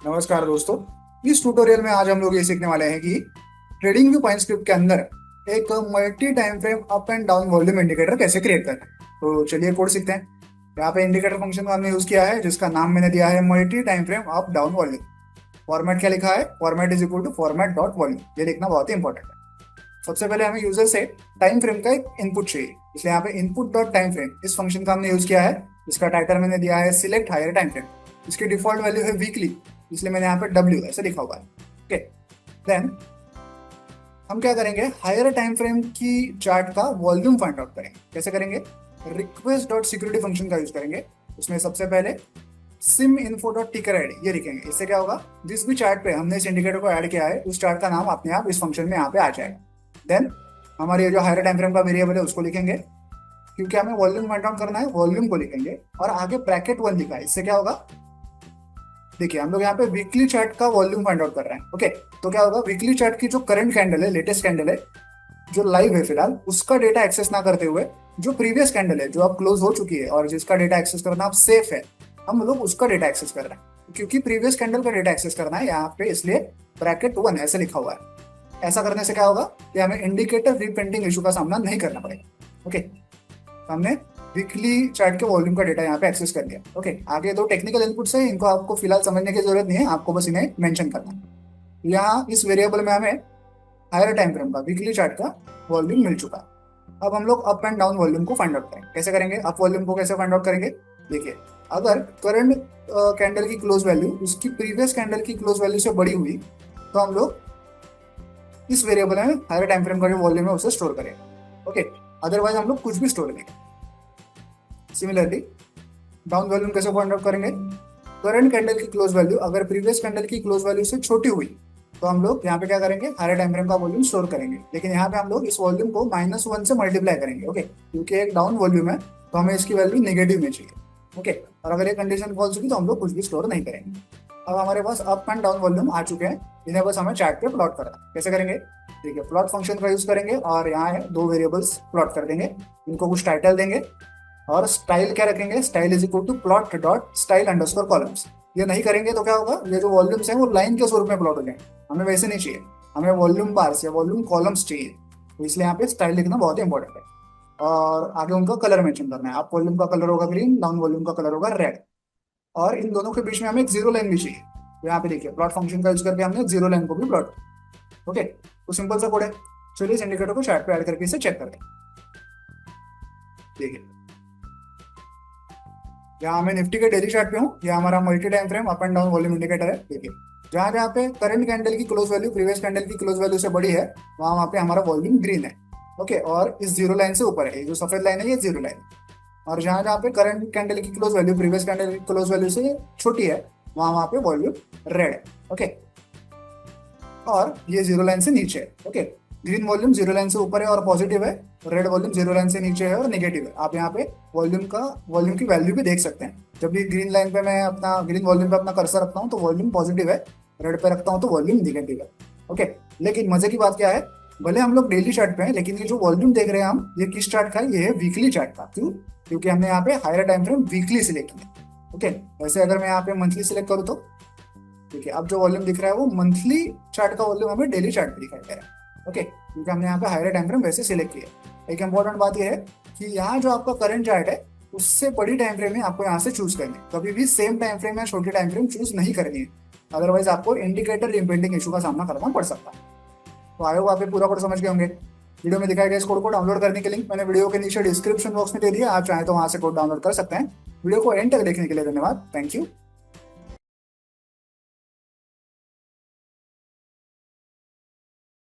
नमस्कार दोस्तों। इस ट्यूटोरियल में आज हम लोग ये सीखने वाले हैं कि ट्रेडिंग व्यू पॉइंट स्क्रिप्ट के अंदर एक multi time frame up and down volume indicator कैसे क्रिएट करना है। तो चलिए कोड सीखते हैं। यहाँ पे इंडिकेटर फंक्शन का हमने यूज किया है जिसका नाम मैंने दिया है multi time frame up down volume. Format क्या लिखा है, format is equal to format dot volume. ये लिखना बहुत ही इंपॉर्टेंट है। सबसे पहले हमें यूजर से टाइम फ्रेम का एक इनपुट चाहिए, इसलिए यहाँ पे इनपुट डॉट टाइम फ्रेम इस फंक्शन का हमने यूज किया है जिसका टाइटल मैंने दिया है सिलेक्ट हायर टाइम फ्रेम। इसकी डिफॉल्ट वैल्यू है वीकली, इसलिए मैंने यहाँ पे W ऐसे लिखा हुआ है। ओके, देन हम क्या करेंगे, हायर टाइम फ्रेम की चार्ट का वॉल्यूम फाइंड आउट करेंगे। कैसे करेंगे, रिक्वेस्ट डॉट सिक्योरिटी फंक्शन का यूज करेंगे। उसमें सबसे पहले सिम इन्फो डॉट टिकर आईडी ये लिखेंगे। इससे क्या होगा, जिस भी चार्ट पे हमने इस इंडिकेटर को ऐड किया है उस चार्ट का नाम अपने आप इस फंक्शन में यहाँ पे आ जाएगा। देन हमारे जो हायर टाइम फ्रेम का वेरिएबल है उसको लिखेंगे, क्योंकि हमें वॉल्यूम फाइंड आउट करना है वॉल्यूम को लिखेंगे और आगे ब्रैकेट 1 लिखा है। इससे क्या होगा, देखिए हम लोग यहाँ पे वीकली चार्ट का वॉल्यूम फाइंड आउट कर रहे हैं। ओके, तो क्या होगा, वीकली चार्ट की जो करंट कैंडल है, लेटेस्ट कैंडल है जो लाइव है फिलहाल, उसका डेटा एक्सेस ना करते हुए जो प्रीवियस कैंडल है जो अब क्लोज हो चुकी है और जिसका डेटा एक्सेस करना अब सेफ है, हम लोग उसका डेटा एक्सेस कर रहे हैं। क्योंकि प्रीवियस कैंडल का डेटा एक्सेस करना है यहाँ पे, इसलिए ब्रैकेट 1 ऐसे लिखा हुआ है। ऐसा करने से क्या होगा कि हमें इंडिकेटर रीप्रिंटिंग इशू का सामना नहीं करना पड़ेगा। ओके, हमने वीकली चार्ट के वॉल्यूम का डेटा यहाँ पे एक्सेस कर लिया। ओके, आगे दो टेक्निकल इनपुट्स है, इनको आपको फिलहाल समझने की जरूरत नहीं है, आपको बस इन्हें मेंशन करना है। यहाँ इस वेरिएबल में हमें हायर टाइम फ्रेम का वीकली चार्ट का वॉल्यूम मिल चुका है। अब हम लोग अप एंड डाउन वॉल्यूम को फाइंड आउट करेंगे। कैसे करेंगे, अप वॉल्यूम को कैसे फाइंड आउट करेंगे, देखिए अगर करंट कैंडल की क्लोज वैल्यू उसकी प्रीवियस कैंडल की क्लोज वैल्यू से बड़ी हुई तो हम लोग इस वेरिएबल में हायर टाइम फ्रेम का जो वॉल्यूम है उसे स्टोर करेंगे। ओके, अदरवाइज हम लोग कुछ भी स्टोर करेंगे। सिमिलरली डाउन वॉल्यूम कैसे फाइंड आउट करेंगे, करंट कैंडल की क्लोज वैल्यू अगर प्रीवियस कैंडल की क्लोज वैल्यू से छोटी हुई तो हम लोग यहाँ पे क्या करेंगे, हायर टाइम फ्रेम का वॉल्यूम स्टोर करेंगे। लेकिन यहाँ पे हम लोग इस वॉल्यूम को -1 से मल्टीप्लाई करेंगे। ओके, क्योंकि एक डाउन वॉल्यूम है तो हमें इसकी वैल्यू नेगेटिव में चाहिए। ओके, और अगर ये कंडीशन फॉल्स होगी तो हम लोग कुछ भी स्टोर नहीं करेंगे। अब हमारे पास अप एंड डाउन वॉल्यूम आ चुके हैं, इन्हें बस हमें चार्ट पे प्लॉट करना है। कैसे करेंगे, देखिए प्लॉट फंक्शन का यूज करेंगे और यहाँ है दो वेरिएबल्स प्लॉट कर देंगे, इनको कुछ टाइटल देंगे और स्टाइल क्या रखेंगे, style is equal to plot dot style underscore columns. ये नहीं करेंगे तो क्या होगा, ये जो वॉल्यूम्स हैं वो लाइन के स्वरूप में प्लॉट हो जाएंगे। हमें वैसे नहीं चाहिए, हमें वॉल्यूम बार्स या वॉल्यूम कॉलम्स चाहिए। तो इसलिए यहाँ पे स्टाइल लिखना बहुत ही इंपॉर्टेंट है और आगे उनका कलर मेंशन करना है। अप वॉल्यूम का कलर होगा ग्रीन, डाउन वॉल्यूम का कलर होगा रेड, और इन दोनों के बीच में हमें एक जीरो लाइन भी चाहिए। तो यहाँ पे देखिए प्लॉट फंक्शन का यूज करके हमने जीरो लाइन को भी प्लॉट। ओके, तो सिंपल सा कोड है। चलिए इस इंडिकेटर को चार्ट पे ऐड करके इसे चेक करते हैं। देखिए यहाँ मैं निफ्टी के डेली चार्ट पे हूँ, यह हमारा multi time frame up and down volume indicator है। देखिए जहाँ जहाँ पे करंट कैंडल की क्लोज वैल्यू प्रीवियस कैंडल की क्लोज वैल्यू से बड़ी है वहाँ वहाँ पे हमारा वॉल्यूम ग्रीन है। ओके, और इस जीरो लाइन से ऊपर है, ये जो सफेद लाइन है ये जीरो लाइन है। और जहाँ जहाँ पे करंट कैंडल की क्लोज वैल्यू प्रीवियस कैंडल की क्लोज वैल्यू से छोटी है वहाँ वहाँ पे वॉल्यूम रेड है। ओके, और ये जीरो लाइन से नीचे है। Okay, green volume zero line से ऊपर है और पॉजिटिव है, रेड वॉल्यूम जीरो लाइन से नीचे है और नेगेटिव है। आप यहाँ पे वॉल्यूम की वैल्यू भी देख सकते हैं। जब भी ग्रीन लाइन पे मैं अपना ग्रीन वॉल्यूम पे अपना कर्सर रखता हूँ तो वॉल्यूम पॉजिटिव है, रेड पे रखता हूँ तो वॉल्यूम नेगेटिव है। ओके, लेकिन मजे की बात क्या है, भले हम लोग डेली चार्ट पे हैं लेकिन ये जो वॉल्यूम देख रहे हैं हम, ये किस चार्ट का है, ये है वीकली चार्ट का। क्यों, क्योंकि हमने यहाँ पे higher time frame weekly select किया। ओके, वैसे अगर मैं यहाँ पे मंथली सिलेक्ट करूँ तो देखिए अब जो वॉल्यूम दिख रहा है वो मंथली चार्ट का वॉल्यूम हमें डेली चार्ट पे दिखाई दे रहा है। ओके, क्योंकि हमने यहाँ पे हायर टाइम फ्रेम वैसे सिलेक्ट किया। एक इंपॉर्टेंट बात यह है कि यहाँ जो आपका करंट चार्ट है उससे बड़ी टाइम फ्रेम है आपको यहाँ से चूज करनी है। कभी भी सेम टाइम फ्रेम या छोटी टाइम फ्रेम चूज नहीं करनी है, अदरवाइज आपको इंडिकेटर रिम्प्रिंटिंग इशू का सामना करना पड़ सकता है। तो आई होप आप ये पूरा कोड समझ गए होंगे। वीडियो में दिखाए गए इस कोड को डाउनलोड करने के लिंक मैंने वीडियो के नीचे डिस्क्रिप्शन बॉक्स में दे दिया, आप चाहें तो वहां से कोड डाउनलोड कर सकते हैं। वीडियो को एंड तक देखने के लिए धन्यवाद, थैंक यू।